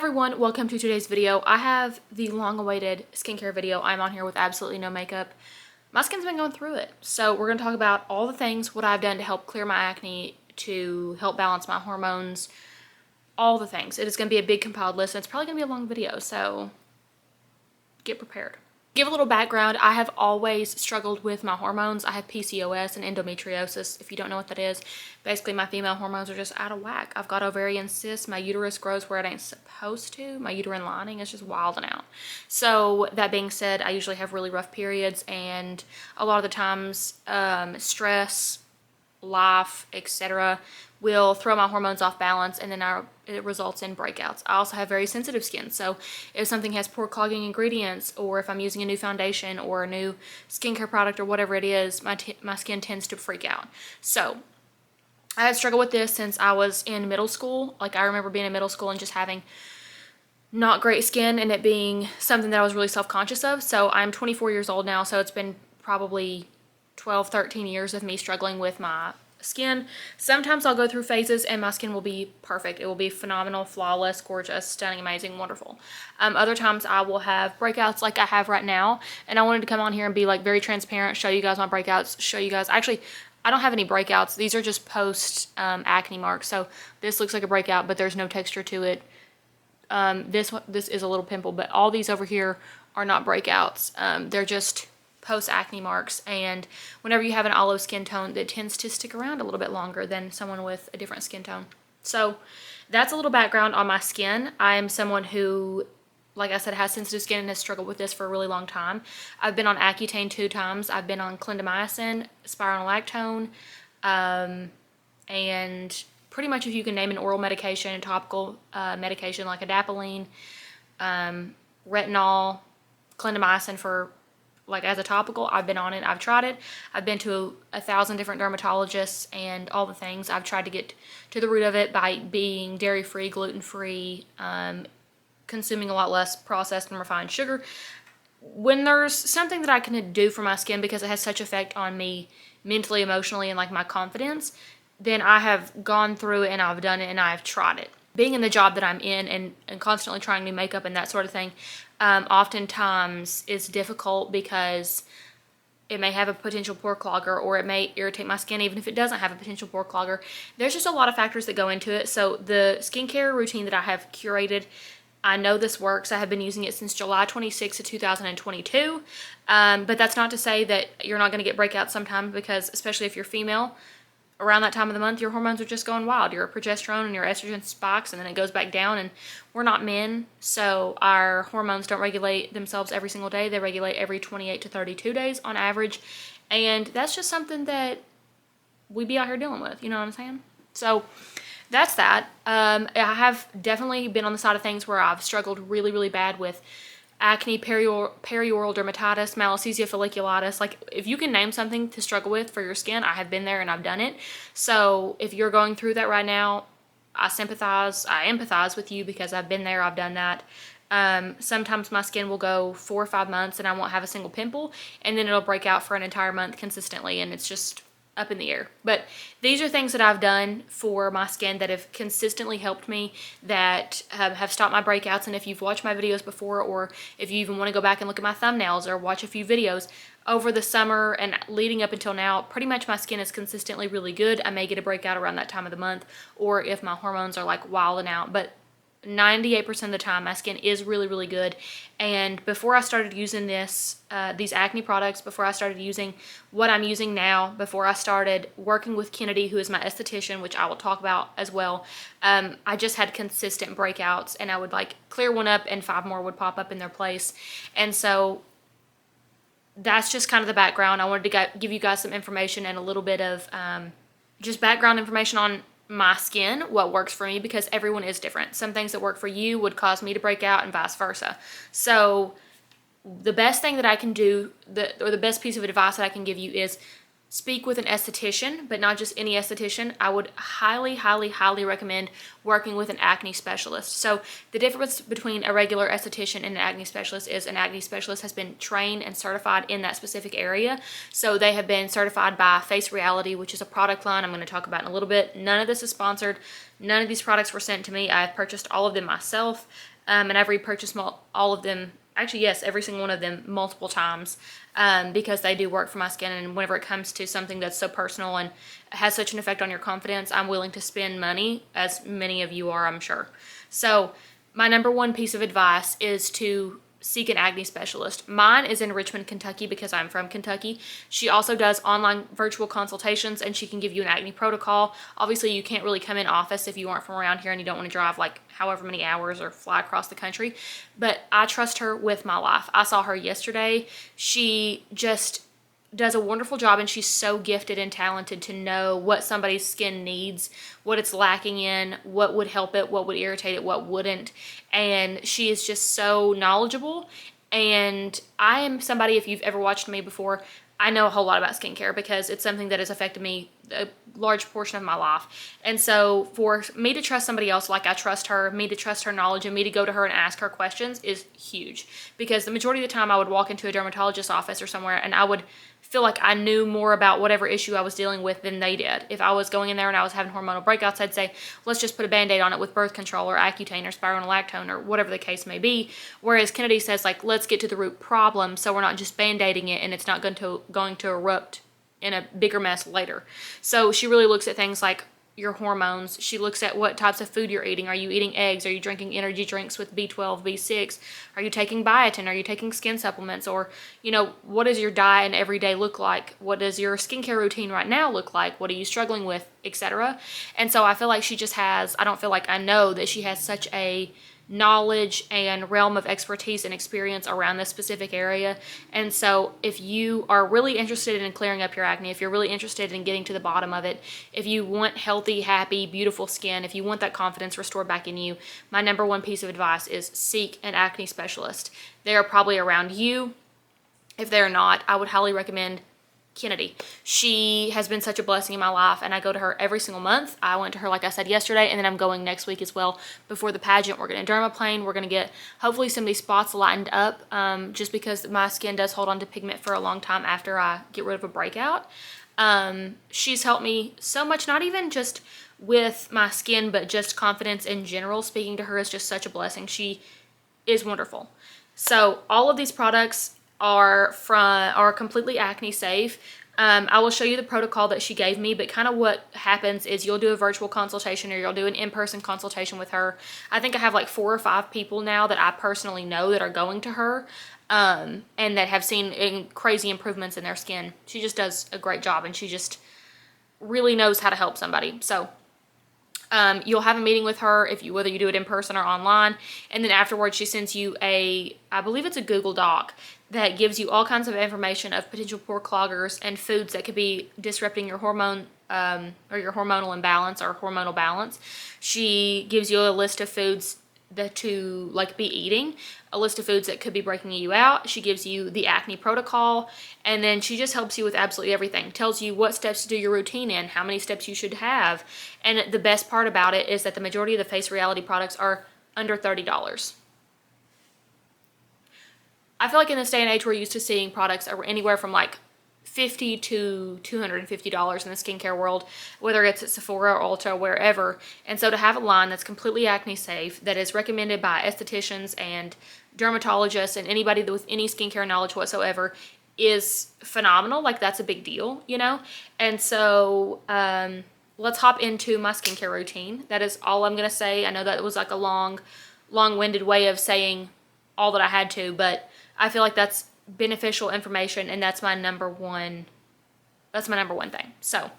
everyone, welcome to today's video. I have the long-awaited skincare video. I'm on here with absolutely no makeup. My skin's been going through it. So we're going to talk about all the things, what I've done to help clear my acne, to help balance my hormones, all the things. It is going to be a big compiled list, and it's probably going to be a long video, so get prepared. Give a little background. I have always struggled with my hormones. I have PCOS and endometriosis. If you don't know what that is, basically my female hormones are just out of whack. I've got ovarian cysts. My uterus grows where it ain't supposed to. My uterine lining is just wilding out. So that being said, I usually have really rough periods, and a lot of the times stress, life, etc. will throw my hormones off balance, and then it results in breakouts. I also have very sensitive skin, so if something has poor clogging ingredients, or if I'm using a new foundation or a new skincare product or whatever it is, my skin tends to freak out. So I had struggled with this since I was in middle school. Like, I remember being in middle school and just having not great skin, and it being something that I was really self-conscious of. So I'm 24 years old now, so it's been probably 12, 13 years of me struggling with my skin. Sometimes I'll go through phases and my skin will be perfect. It will be phenomenal, flawless, gorgeous, stunning, amazing, wonderful. Other times I will have breakouts like I have right now, and I wanted to come on here and be like very transparent, show you guys my breakouts, show you guys, actually I don't have any breakouts. These are just post acne marks. So this looks like a breakout, but there's no texture to it. This is a little pimple, but all these over here are not breakouts. They're just post-acne marks, and whenever you have an olive skin tone, that tends to stick around a little bit longer than someone with a different skin tone. So that's a little background on my skin. I am someone who, like I said, has sensitive skin and has struggled with this for a really long time. I've been on Accutane 2 times. I've been on clindamycin, spironolactone, and pretty much if you can name an oral medication, a topical medication like adapalene, retinol, clindamycin for like as a topical, I've been on it. I've tried it. I've been to 1,000 different dermatologists and all the things. I've tried to get to the root of it by being dairy-free, gluten-free, consuming a lot less processed and refined sugar. When there's something that I can do for my skin because it has such effect on me mentally, emotionally, and like my confidence, then I have gone through it and I've done it and I've tried it. Being in the job that I'm in and constantly trying new makeup and that sort of thing, oftentimes is difficult because it may have a potential pore clogger, or it may irritate my skin even if it doesn't have a potential pore clogger. There's just a lot of factors that go into it. So the skincare routine that I have curated, I know this works. I have been using it since July 26th of 2022. But that's not to say that you're not going to get breakouts sometimes, because especially if you're female, around that time of the month, your hormones are just going wild. Your progesterone and your estrogen spikes, and then it goes back down, and we're not men, so our hormones don't regulate themselves every single day. They regulate every 28 to 32 days on average, and that's just something that we be out here dealing with, you know what I'm saying? So that's that. I have definitely been on the side of things where I've struggled really, really bad with acne, perioral dermatitis, malassezia folliculitis. Like, if you can name something to struggle with for your skin, I have been there and I've done it. So if you're going through that right now, I sympathize, I empathize with you, because I've been there, I've done that. Sometimes my skin will go 4 or 5 months and I won't have a single pimple, and then it'll break out for an entire month consistently, and it's just up in the air. But these are things that I've done for my skin that have consistently helped me, that have stopped my breakouts. And if you've watched my videos before, or if you even want to go back and look at my thumbnails or watch a few videos over the summer and leading up until now, pretty much my skin is consistently really good. I may get a breakout around that time of the month, or if my hormones are like wilding out, but 98% of the time my skin is really, really good. And before I started using these acne products, before I started using what I'm using now, before I started working with Kennedy, who is my esthetician, which I will talk about as well, I just had consistent breakouts, and I would like clear one up and 5 more would pop up in their place. And so that's just kind of the background. I wanted to give you guys some information and a little bit of just background information on my skin, what works for me, because everyone is different. Some things that work for you would cause me to break out, and vice versa. So the best thing that I can do, or the best piece of advice that I can give you, is speak with an esthetician, but not just any esthetician. I would highly, highly, highly recommend working with an acne specialist. So the difference between a regular esthetician and an acne specialist is an acne specialist has been trained and certified in that specific area. So they have been certified by Face Reality, which is a product line I'm going to talk about in a little bit. None of this is sponsored. None of these products were sent to me. I have purchased all of them myself. and I've repurchased all of them. Actually, yes, every single one of them multiple times, because they do work for my skin. And whenever it comes to something that's so personal and has such an effect on your confidence, I'm willing to spend money, as many of you are, I'm sure. So my number one piece of advice is to seek an acne specialist. Mine is in Richmond, Kentucky, because I'm from Kentucky. She also does online virtual consultations, and she can give you an acne protocol. Obviously, you can't really come in office if you aren't from around here and you don't want to drive like however many hours or fly across the country. But I trust her with my life. I saw her yesterday. She just does a wonderful job, and she's so gifted and talented to know what somebody's skin needs, what it's lacking in, what would help it, what would irritate it, what wouldn't. And she is just so knowledgeable. And I am somebody, if you've ever watched me before, I know a whole lot about skincare because it's something that has affected me a large portion of my life. And so for me to trust somebody else like I trust her, me to trust her knowledge, and me to go to her and ask her questions is huge. Because the majority of the time I would walk into a dermatologist's office or somewhere and I would feel like I knew more about whatever issue I was dealing with than they did. If I was going in there and I was having hormonal breakouts, I'd say, let's just put a Band-Aid on it with birth control or Accutane or spironolactone or whatever the case may be. Whereas Kennedy says, like, let's get to the root problem so we're not just Band-Aiding it and it's not going to erupt in a bigger mess later. So she really looks at things like your hormones. She looks at what types of food you're eating. Are you eating eggs? Are you drinking energy drinks with B12, B6? Are you taking biotin? Are you taking skin supplements? Or, what does your diet and everyday look like? What does your skincare routine right now look like? What are you struggling with, etc.? And so I feel like she just has, I know that she has such a knowledge and realm of expertise and experience around this specific area. And so if you are really interested in clearing up your acne, if you're really interested in getting to the bottom of it, if you want healthy, happy, beautiful skin, if you want that confidence restored back in you, my number one piece of advice is seek an acne specialist. They are probably around you. If they're not, I would highly recommend Kennedy. She has been such a blessing in my life, and I go to her every single month. I went to her, like I said, yesterday, and then I'm going next week as well before the pageant. We're going to dermaplane. We're going to get hopefully some of these spots lightened up, just because my skin does hold on to pigment for a long time after I get rid of a breakout. She's helped me so much, not even just with my skin, but just confidence in general. Speaking to her is just such a blessing. She is wonderful. So all of these products are completely acne safe. I will show you the protocol that she gave me, but kind of what happens is you'll do a virtual consultation or you'll do an in-person consultation with her. I think I have like 4 or 5 people now that I personally know that are going to her, and that have seen crazy improvements in their skin. She just does a great job, and she just really knows how to help somebody. So you'll have a meeting with her whether you do it in person or online, and then afterwards she sends you I believe it's a Google Doc that gives you all kinds of information of potential pore cloggers and foods that could be disrupting your hormone or your hormonal imbalance or hormonal balance. She gives you a list of foods to be eating, a list of foods that could be breaking you out. She gives you the acne protocol, and then she just helps you with absolutely everything. Tells you what steps to do your routine in, how many steps you should have. And the best part about it is that the majority of the Face Reality products are under $30. I feel like in this day and age, we're used to seeing products that were anywhere from like $50 to $250 in the skincare world, whether it's at Sephora or Ulta or wherever. And so to have a line that's completely acne safe, that is recommended by estheticians and dermatologists and anybody with any skincare knowledge whatsoever, is phenomenal. Like, that's a big deal, And so let's hop into my skincare routine. That is all I'm gonna say. I know that was like a long-winded way of saying all that I had to, but I feel like that's beneficial information, and that's my number one thing. So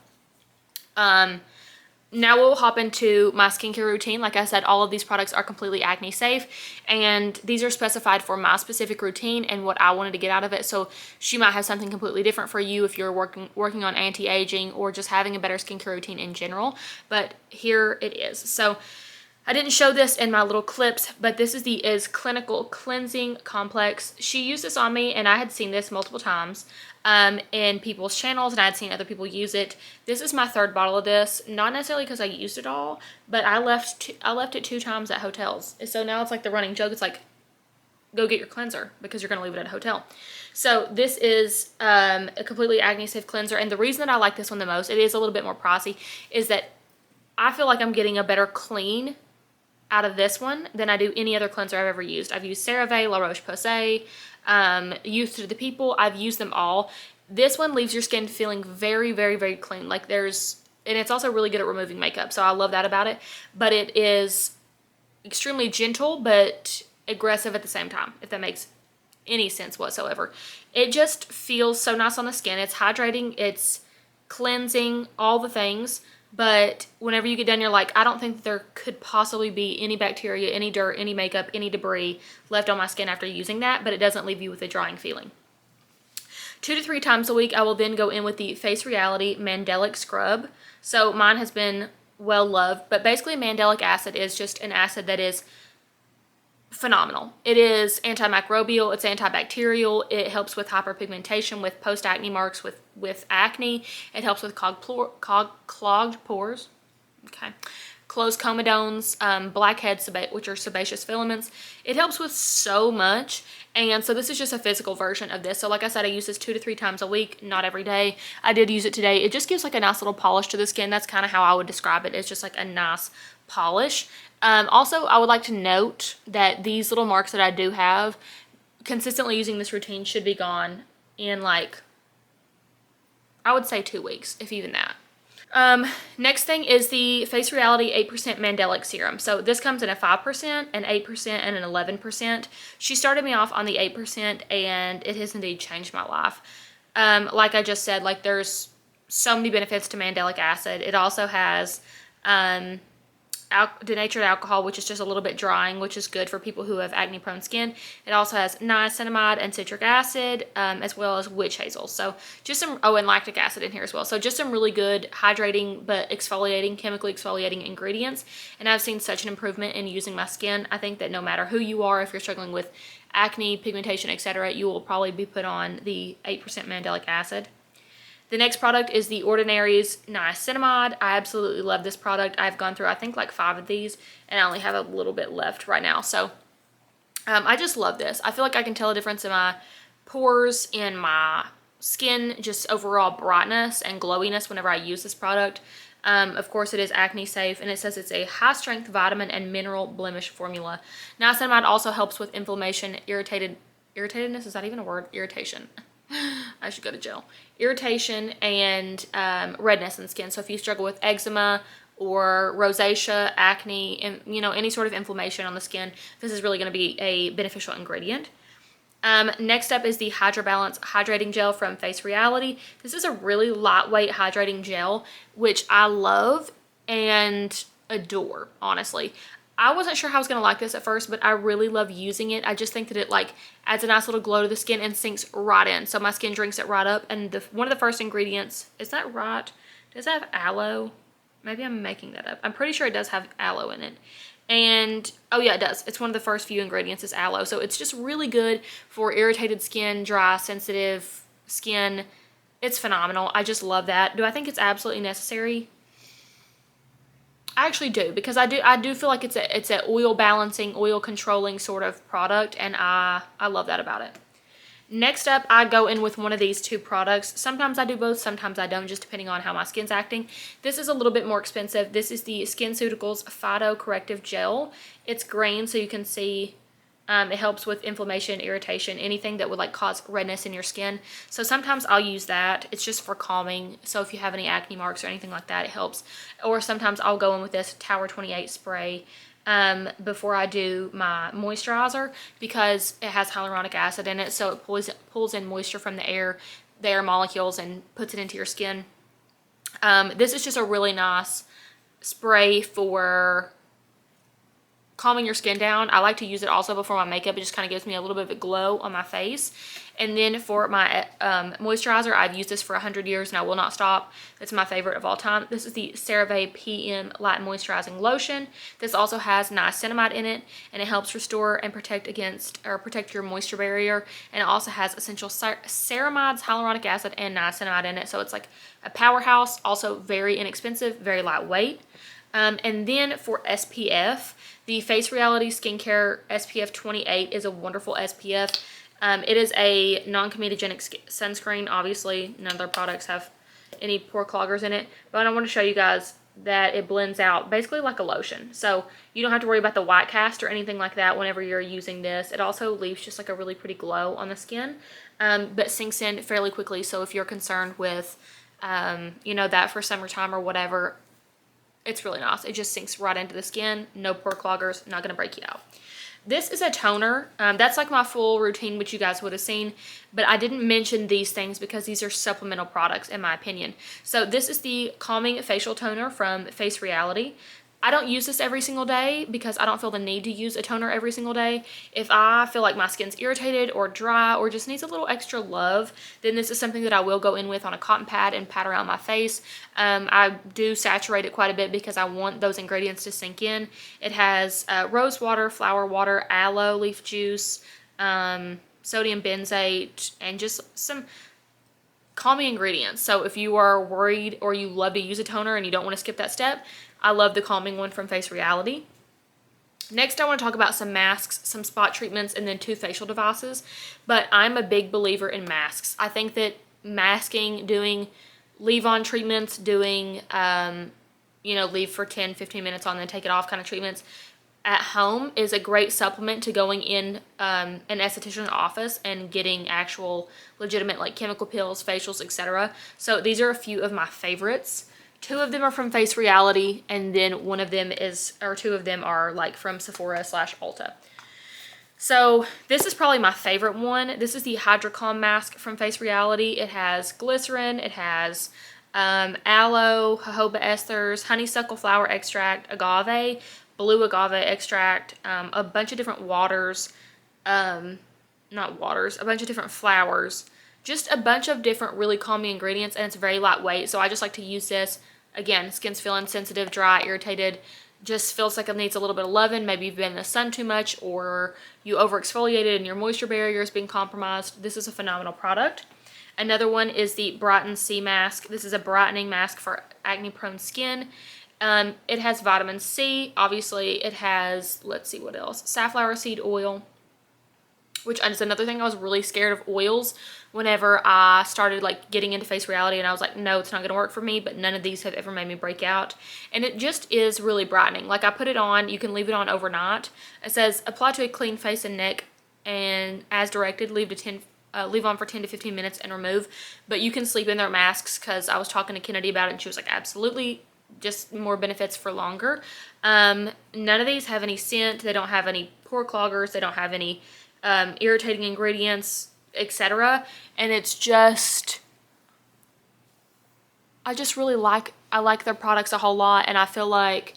now we'll hop into my skincare routine. Like I said, all of these products are completely acne safe, and these are specified for my specific routine and what I wanted to get out of it. So she might have something completely different for you if you're working on anti-aging or just having a better skincare routine in general. But here it is. So I didn't show this in my little clips, but this is the Clinical Cleansing Complex. She used this on me, and I had seen this multiple times in people's channels, and I had seen other people use it. This is my 3rd bottle of this, not necessarily because I used it all, but I left it 2 times at hotels. So now it's like the running joke. It's like, go get your cleanser because you're going to leave it at a hotel. So this is a completely acne safe cleanser, and the reason that I like this one the most, it is a little bit more pricey, is that I feel like I'm getting a better clean out of this one than I do any other cleanser I've ever used. I've used CeraVe, La Roche-Posay, Youth to the People. I've used them all. This one leaves your skin feeling very, very, very clean. Like and it's also really good at removing makeup, so I love that about it. But it is extremely gentle, but aggressive at the same time, if that makes any sense whatsoever. It just feels so nice on the skin. It's hydrating, it's cleansing, all the things. But whenever you get done, you're like, I don't think that there could possibly be any bacteria, any dirt, any makeup, any debris left on my skin after using that, but it doesn't leave you with a drying feeling. 2 to 3 times a week, I will then go in with the Face Reality Mandelic Scrub. So mine has been well loved, but basically mandelic acid is just an acid that is phenomenal. It is antimicrobial, it's antibacterial, it helps with hyperpigmentation, with post-acne marks, with acne. It helps with clogged pores, okay, closed comedones, blackheads, which are sebaceous filaments. It helps with so much. And so this is just a physical version of this. So like I said, I use this 2 to 3 times a week, not every day. I did use it today. It just gives like a nice little polish to the skin. That's kind of how I would describe it. It's just like a nice polish. Also, I would like to note that these little marks that I do have, consistently using this routine should be gone in like, I would say 2 weeks, if even that. Next thing is the Face Reality 8% Mandelic Serum. So this comes in a 5%, an 8%, and an 11%. She started me off on the 8%, and it has indeed changed my life. Like I just said, like there's so many benefits to mandelic acid. It also has denatured alcohol, which is just a little bit drying, which is good for people who have acne prone skin. It also has niacinamide and citric acid, as well as witch hazel. So just some, and lactic acid in here as well. So just some really good hydrating but exfoliating, chemically exfoliating ingredients. And I've seen such an improvement in using my skin. I think that no matter who you are, if you're struggling with acne, pigmentation, etc., you will probably be put on the 8% mandelic acid. The next product is the Ordinary's Niacinamide. I absolutely love this product. I've gone through, I think, like 5 of these, and I only have a little bit left right now. So I just love this. I feel like I can tell a difference in my pores, in my skin, just overall brightness and glowiness whenever I use this product. Of course, it is acne safe, and it says it's a high-strength vitamin and mineral blemish formula. Niacinamide also helps with inflammation, irritatedness, is that even a word? Irritation. I should go to jail. Irritation and redness in the skin. So if you struggle with eczema or rosacea, acne, and any sort of inflammation on the skin, this is really going to be a beneficial ingredient. Next up is the Hydra Balance Hydrating Gel from Face Reality. This is a really lightweight hydrating gel, which I love and adore, honestly. I wasn't sure how I was going to like this at first, but I really love using it. I just think that it like adds a nice little glow to the skin and sinks right in. So my skin drinks it right up. And one of the first ingredients, is that right? Does that have aloe? Maybe I'm making that up. I'm pretty sure it does have aloe in it. And, oh yeah, it does. It's one of the first few ingredients is aloe. So it's just really good for irritated skin, dry, sensitive skin. It's phenomenal. I just love that. Do I think it's absolutely necessary? I actually do, because I do feel like it's a oil balancing, oil controlling sort of product, and I love that about it. Next up, I go in with one of these 2 products. Sometimes I do both, sometimes I don't, just depending on how my skin's acting. This is a little bit more expensive. This is the SKINCEUTICALS PHYTO Corrective Gel. It's green, so you can see it helps with inflammation, irritation, anything that would like cause redness in your skin. So sometimes I'll use that. It's just for calming. So if you have any acne marks or anything like that, it helps. Or sometimes I'll go in with this Tower 28 spray before I do my moisturizer, because it has hyaluronic acid in it. So it pulls in moisture from the air molecules and puts it into your skin. This is just a really nice spray for calming your skin down. I like to use it also before my makeup. It just kind of gives me a little bit of a glow on my face. And then for my moisturizer, I've used this for 100 years and I will not stop. It's my favorite of all time. This is the CERAVE PM Light Moisturizing Lotion. This also has niacinamide in it, and it helps restore and protect your moisture barrier. And it also has essential ceramides, hyaluronic acid, and niacinamide in it. So it's like a powerhouse, also very inexpensive, very lightweight. And then for SPF, the Face Reality Skincare SPF 28 is a wonderful SPF. It is a non-comedogenic sunscreen. Obviously, none of their products have any pore cloggers in it. But I want to show you guys that it blends out basically like a lotion. So you don't have to worry about the white cast or anything like that whenever you're using this. It also leaves just like a really pretty glow on the skin, but sinks in fairly quickly. So if you're concerned with, you know, that for summertime or whatever, it's really nice. It just sinks right into the skin. No pore cloggers, not gonna break you out. This is a toner. That's like my full routine, which you guys would have seen, but I didn't mention these things because these are supplemental products in my opinion. So this is the Calming Facial Toner from Face Reality. I don't use this every single day because I don't feel the need to use a toner every single day. If I feel like my skin's irritated or dry or just needs a little extra love, then this is something that I will go in with on a cotton pad and pat around my face. I do saturate it quite a bit because I want those ingredients to sink in. It has rose water, flower water, aloe leaf juice, sodium benzoate, and just some calming ingredients. So if you are worried or you love to use a toner and you don't want to skip that step, I love the calming one from Face Reality. Next, I want to talk about some masks, some spot treatments, and then 2 facial devices. But I'm a big believer in masks. I think that masking, doing leave-on treatments, doing, you know, leave for 10, 15 minutes on, then take it off kind of treatments at home is a great supplement to going in an esthetician office and getting actual legitimate like chemical peels, facials, etc. So these are a few of my favorites. 2 of them are from Face Reality, and then 1 of them is, or 2 of them are like from Sephora/Ulta. So this is probably my favorite one. This is the Hydra Calm Mask from Face Reality. It has glycerin, it has aloe, jojoba esters, honeysuckle flower extract, agave, blue agave extract, a bunch of different waters, a bunch of different flowers, just a bunch of different really calming ingredients, and it's very lightweight. So I just like to use this. Again, skin's feeling sensitive, dry, irritated, just feels like it needs a little bit of loving. Maybe you've been in the sun too much or you over exfoliated and your moisture barrier has been compromised. This is a phenomenal product. Another one is the Brighten C Mask. This is a brightening mask for acne-prone skin. It has vitamin C. Obviously, it has, let's see what else, safflower seed oil, which is another thing. I was really scared of oils whenever I started like getting into Face Reality, and I was like, no, it's not going to work for me, but none of these have ever made me break out. And it just is really brightening. Like I put it on, you can leave it on overnight. It says apply to a clean face and neck, and as directed, leave on for 10 to 15 minutes and remove. But you can sleep in their masks, because I was talking to Kennedy about it and she was like, absolutely, just more benefits for longer. None of these have any scent. They don't have any pore cloggers. They don't have any irritating ingredients, etc. And it's just, I just really like their products a whole lot, and I feel like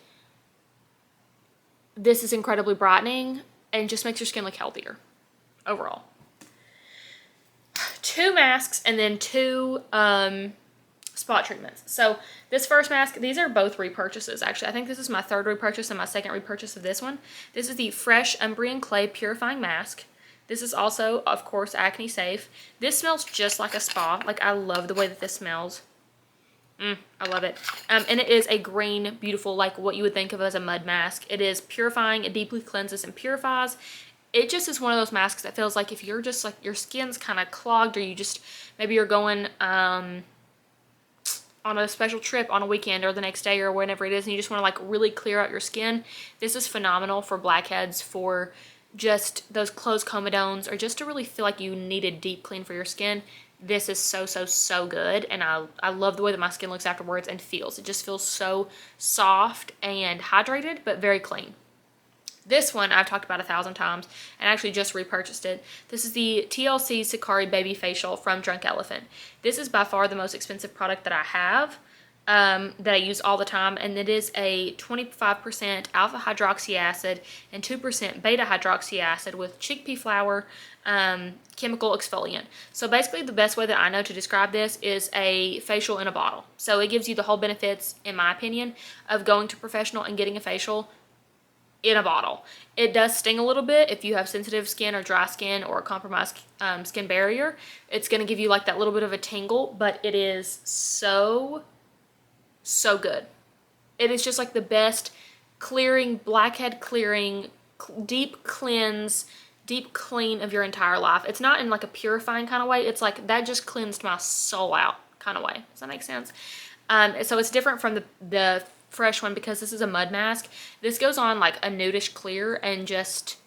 this is incredibly brightening and just makes your skin look healthier overall. 2 masks and then 2 spot treatments. So this first mask, these are both repurchases actually. I think this is my 3rd repurchase and my 2nd repurchase of this one. This is the Fresh Umbrian Clay Purifying Mask. This is also, of course, acne safe. This smells just like a spa. Like, I love the way that this smells. I love it. And it is a green, beautiful, like what you would think of as a mud mask. It is purifying. It deeply cleanses and purifies. It just is one of those masks that feels like if you're just like, your skin's kind of clogged, or you just, maybe you're going on a special trip on a weekend or the next day or whenever it is, and you just want to like really clear out your skin. This is phenomenal for blackheads, for just those closed comedones, or just to really feel like you need a deep clean for your skin. This is so good, and I love the way that my skin looks afterwards and feels. It just feels so soft and hydrated, but very clean. This one I've talked about 1,000 times, and actually just repurchased it. This is the TLC Sakari Baby Facial from Drunk Elephant. This is by far the most expensive product that I have, that I use all the time, and it is a 25% alpha hydroxy acid and 2% beta hydroxy acid with chickpea flour chemical exfoliant. So basically the best way that I know to describe this is a facial in a bottle. So it gives you the whole benefits, in my opinion, of going to professional and getting a facial in a bottle. It does sting a little bit if you have sensitive skin or dry skin or a compromised skin barrier. It's going to give you like that little bit of a tingle, but it is so good. It is just like the best clearing, blackhead clearing, deep cleanse, deep clean of your entire life. It's not in like a purifying kind of way. It's like that just cleansed my soul out kind of way. Does that make sense? So it's different from the fresh one because this is a mud mask. This goes on like a nudish clear and just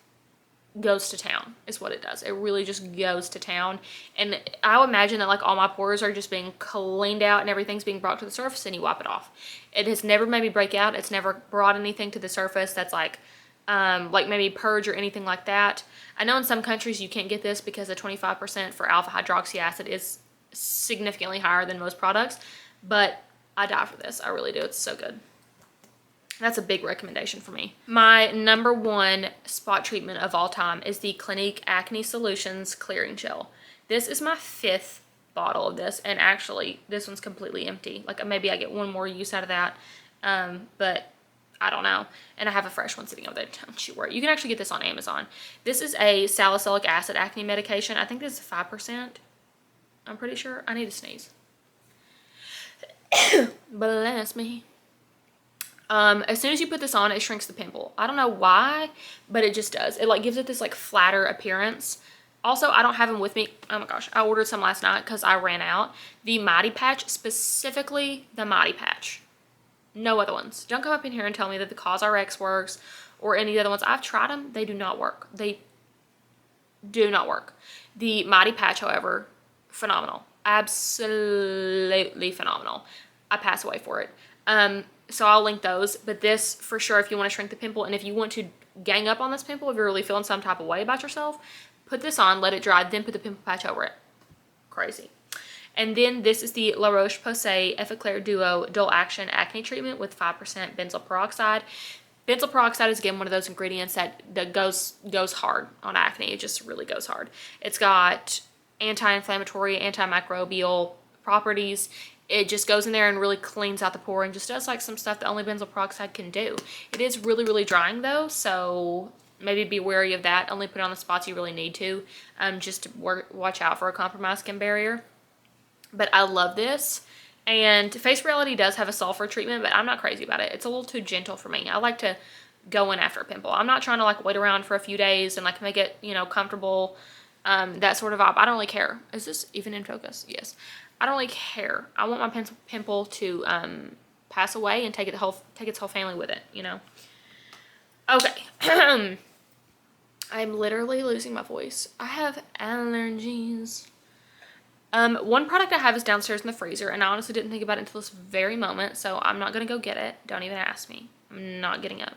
goes to town is what it does. It really just goes to town. And I would imagine that like all my pores are just being cleaned out and everything's being brought to the surface and you wipe it off. It has never made me break out. It's never brought anything to the surface that's like maybe purge or anything like that. I know in some countries you can't get this because the 25% for alpha hydroxy acid is significantly higher than most products, but I die for this. I really do. It's so good. That's a big recommendation for me. My number one spot treatment of all time is the Clinique Acne Solutions Clearing Gel. This is my 5th bottle of this, and actually this one's completely empty. Like maybe I get one more use out of that, but I don't know. And I have a fresh one sitting over there. Don't you worry. You can actually get this on Amazon. This is a salicylic acid acne medication. I think this is 5%. I'm pretty sure. I need to sneeze. Bless me. As soon as you put this on, it shrinks the pimple. I don't know why, but it just does. It like gives it this like flatter appearance. Also, I don't have them with me. Oh my gosh, I ordered some last night because I ran out. The Mighty Patch, specifically the Mighty Patch. No other ones. Don't come up in here and tell me that the COSRX works or any of the other ones. I've tried them. They do not work. They do not work. The Mighty Patch, however, phenomenal. Absolutely phenomenal. I pass away for it. So I'll link those, but this for sure, if you want to shrink the pimple and if you want to gang up on this pimple, if you're really feeling some type of way about yourself, put this on, let it dry, then put the pimple patch over it. Crazy. And then this is the La Roche-Posay Effaclar Duo Dual Action Acne Treatment with 5% benzoyl peroxide. Benzoyl peroxide is, again, one of those ingredients that goes hard on acne. It just really goes hard. It's got anti-inflammatory, antimicrobial properties. It just goes in there and really cleans out the pore and just does like some stuff that only benzoyl peroxide can do. It is really, really drying though, so maybe be wary of that. Only put it on the spots you really need to, just to watch out for a compromised skin barrier. But I love this. And Face Reality does have a sulfur treatment, but I'm not crazy about it. It's a little too gentle for me. I like to go in after a pimple. I'm not trying to like wait around for a few days and like make it, you know, comfortable, that sort of vibe. I don't really care. Is this even in focus? Yes. I don't really care. I want my pimple to pass away and take its whole family with it, you know. Okay. I'm literally losing my voice. I have allergies. One product I have is downstairs in the freezer, and I honestly didn't think about it until this very moment, so I'm not going to go get it. Don't even ask me. I'm not getting up.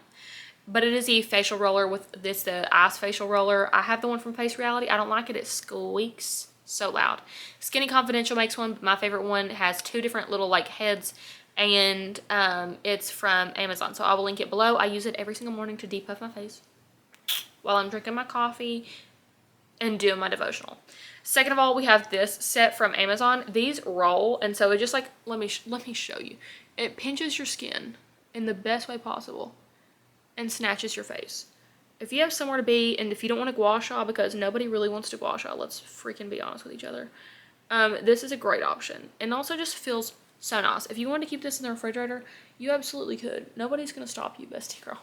But it is a facial roller with the ice facial roller. I have the one from Face Reality. I don't like it. It squeaks so loud. Skinny Confidential makes one. My favorite one has 2 different little like heads, and it's from Amazon, so I will link it below. I use it every single morning to depuff my face while I'm drinking my coffee and doing my devotional. Second of all, we have this set from Amazon. These roll, and so it just like, let me show you. It pinches your skin in the best way possible and snatches your face. If you have somewhere to be, and if you don't want to gua sha, because nobody really wants to gua sha, let's freaking be honest with each other, this is a great option. And also just feels so nice. If you want to keep this in the refrigerator, you absolutely could. Nobody's going to stop you, bestie girl.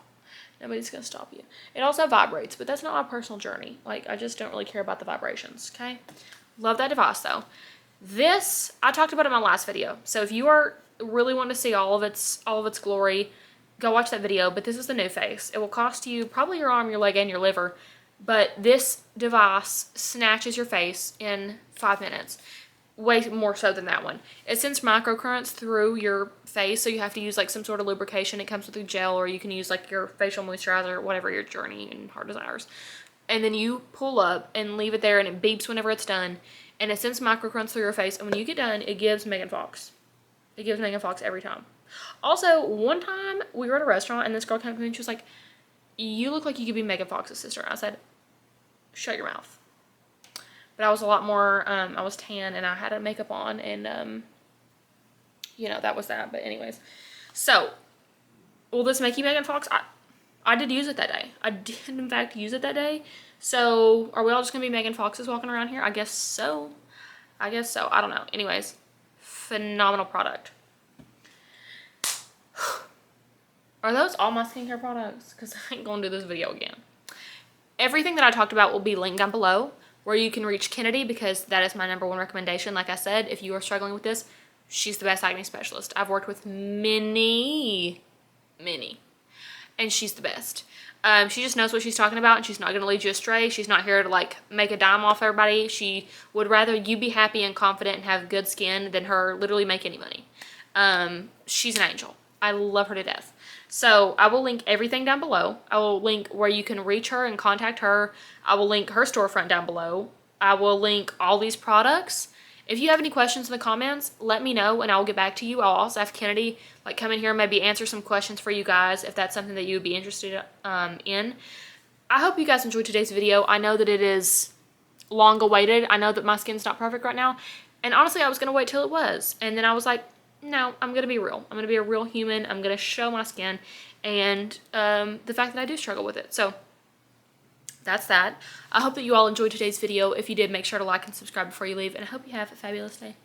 Nobody's going to stop you. It also vibrates, but that's not my personal journey. Like, I just don't really care about the vibrations, okay? Love that device, though. This, I talked about in my last video. So if you are really wanting to see all of its glory, go watch that video. But this is the new face. It will cost you probably your arm, your leg, and your liver. But this device snatches your face in 5 minutes. Way more so than that one. It sends microcurrents through your face, so you have to use like some sort of lubrication. It comes with a gel, or you can use like your facial moisturizer, whatever your journey and heart desires. And then you pull up and leave it there, and it beeps whenever it's done. And it sends microcurrents through your face, and when you get done, it gives Megan Fox. It gives Megan Fox every time. Also, one time we were at a restaurant, and this girl came to me and she was like, "You look like you could be Megan Fox's sister." I said, "Shut your mouth." But I was a lot more, I was tan and I had a makeup on, and, you know, that was that. But anyways, so, will this make you Megan Fox? I did use it that day. I did, in fact, use it that day. So, are we all just going to be Megan Foxes walking around here? I guess so. I guess so. I don't know. Anyways, phenomenal product. Are those all my skincare products? Because I ain't going to do this video again. Everything that I talked about will be linked down below, where you can reach Kennedy, because that is my #1 recommendation. Like I said, if you are struggling with this, she's the best acne specialist. I've worked with many many. And she's the best. She just knows what she's talking about, and she's not going to lead you astray. She's not here to like make a dime off everybody. She would rather you be happy and confident and have good skin than her literally make any money. She's an angel. I love her to death. So I will link everything down below. I will link where you can reach her and contact her. I will link her storefront down below. I will link all these products. If you have any questions in the comments, let me know and I will get back to you. I'll also have Kennedy like come in here and maybe answer some questions for you guys if that's something that you would be interested in. I hope you guys enjoyed today's video. I know that it is long awaited. I know that my skin's not perfect right now. And honestly, I was going to wait till it was. And then I was like, no, I'm going to be real. I'm going to be a real human. I'm going to show my skin and the fact that I do struggle with it. So that's that. I hope that you all enjoyed today's video. If you did, make sure to like and subscribe before you leave. And I hope you have a fabulous day.